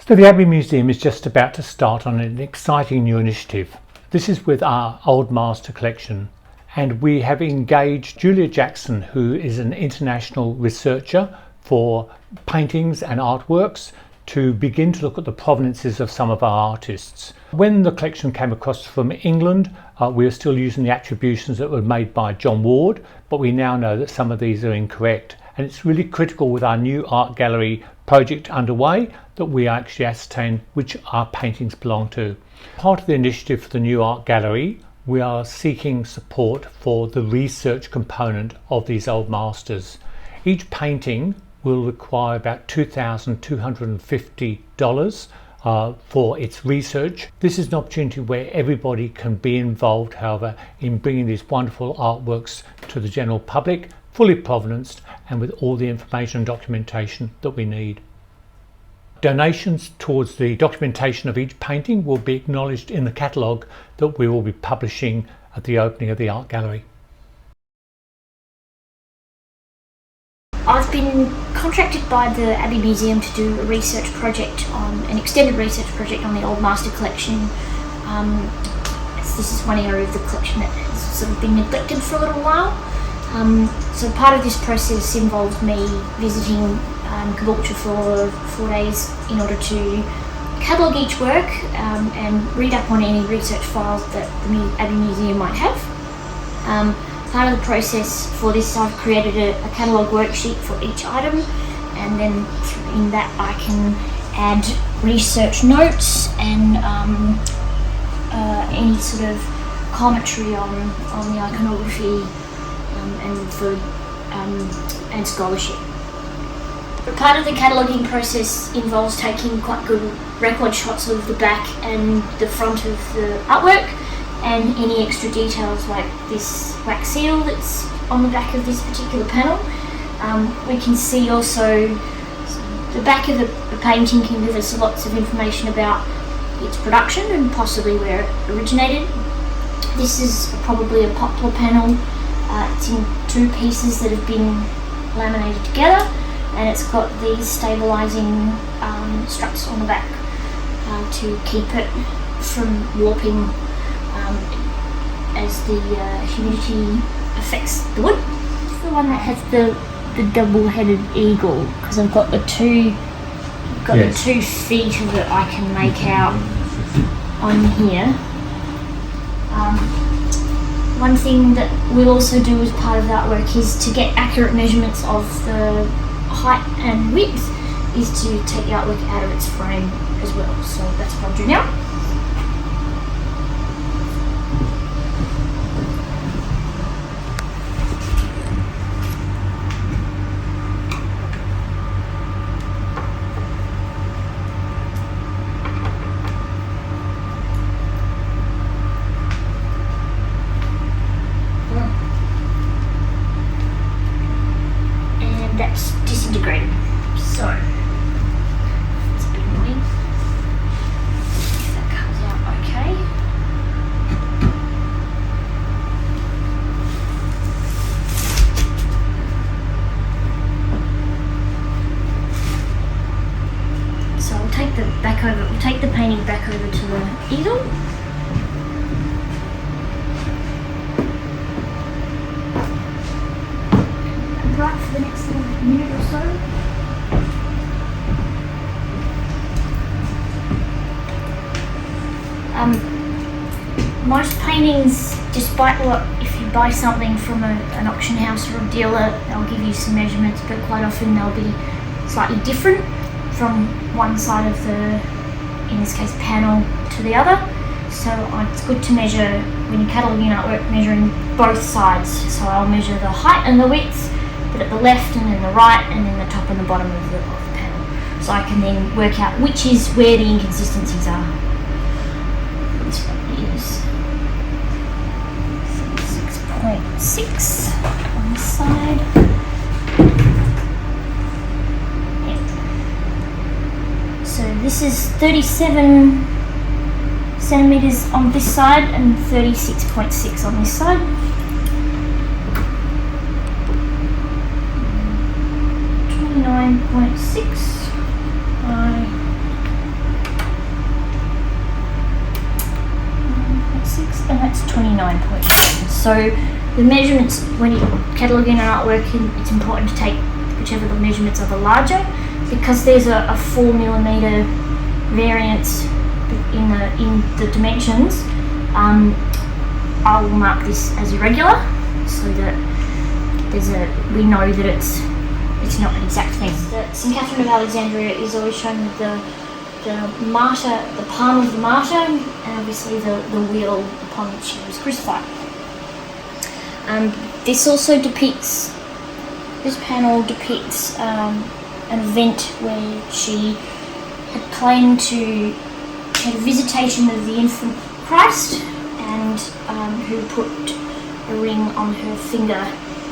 So the Abbey Museum is just about to start on an exciting new initiative. This is with our Old Master collection, and we have engaged Julia Jackson, who is an international researcher for paintings and artworks, to begin to look at the provenances of some of our artists. When the collection came across from England, we were still using the attributions that were made by John Ward, but we now know that some of these are incorrect. And it's really critical with our new art gallery project underway that we actually ascertain which our paintings belong to. Part of the initiative for the new art gallery, we are seeking support for the research component of these old masters. Each painting will require about $2,250 for its research. This is an opportunity where everybody can be involved, however, in bringing these wonderful artworks to the general public, fully provenanced and with all the information and documentation that we need. Donations towards the documentation of each painting will be acknowledged in the catalogue that we will be publishing at the opening of the art gallery. I've been contracted by the Abbey Museum to do a research project an extended research project on the Old Master collection. This is one area of the collection that has sort of been neglected for a little while. So part of this process involved me visiting Caboolture for 4 days in order to catalogue each work and read up on any research files that the Abbey Museum might have. Part of the process for this, I've created a catalogue worksheet for each item, and then in that I can add research notes and any sort of commentary on the iconography and scholarship. But part of the cataloguing process involves taking quite good record shots of the back and the front of the artwork, and any extra details like this wax seal that's on the back of this particular panel. We can see also the back of the painting can give us lots of information about its production and possibly where it originated. This is probably a poplar panel. It's in two pieces that have been laminated together, and it's got these stabilising struts on the back to keep it from warping as the humidity affects the wood. It's the one that has the double-headed eagle, because I've got the two feet of it I can make out on here. One thing that we'll also do as part of the artwork is to get accurate measurements of the height and width, is to take the artwork out of its frame as well. So that's what I'll do now. That's disintegrated, so it's a bit annoying. If that comes out okay. So we'll take the painting back over to the easel. Right for the next minute or so. Most paintings, despite if you buy something from an auction house or a dealer, they'll give you some measurements, but quite often they'll be slightly different from one side of the, in this case, panel to the other. So it's good to measure, when you're cataloguing artwork, measuring both sides. So I'll measure the height and the width, but at the left and then the right and then the top and the bottom of the panel. So I can then work out which is where the inconsistencies are. This one is 36.6 on this side. Yep. So this is 37 centimetres on this side and 36.6 on this side. 9.6 by 29.7. So the measurements, when you're cataloguing an artwork, it's important to take whichever the measurements are the larger, because there's a 4mm variance in the dimensions. I will mark this as irregular, so that we know that it's not an exact thing. St. Catherine of Alexandria is always shown with the martyr, the palm of the martyr, and obviously the wheel upon which she was crucified. This panel depicts an event where she had claimed to have a visitation of the infant Christ, and who put a ring on her finger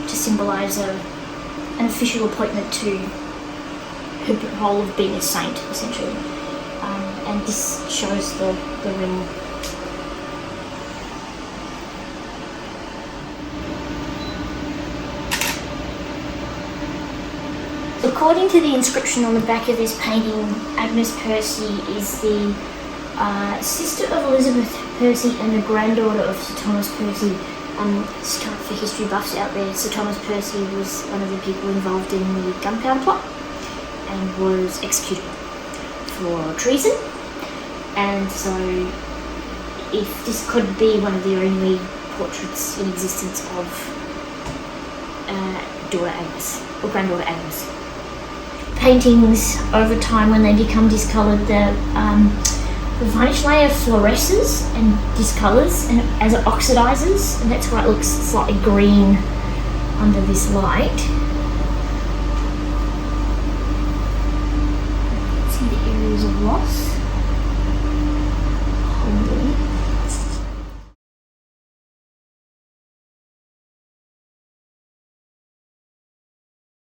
to symbolise an official appointment to her role of being a saint, essentially. And this shows the ring. According to the inscription on the back of this painting, Agnes Percy is the sister of Elizabeth Percy and the granddaughter of Sir Thomas Percy. For history buffs out there, Sir Thomas Percy was one of the people involved in the Gunpowder Plot and was executed for treason. And so, if this could be one of the only portraits in existence of daughter Agnes or granddaughter Agnes. Paintings over time, when they become discoloured, the varnish layer fluoresces and discolours and as it oxidises, and that's why it looks slightly green under this light. You can see the areas of loss.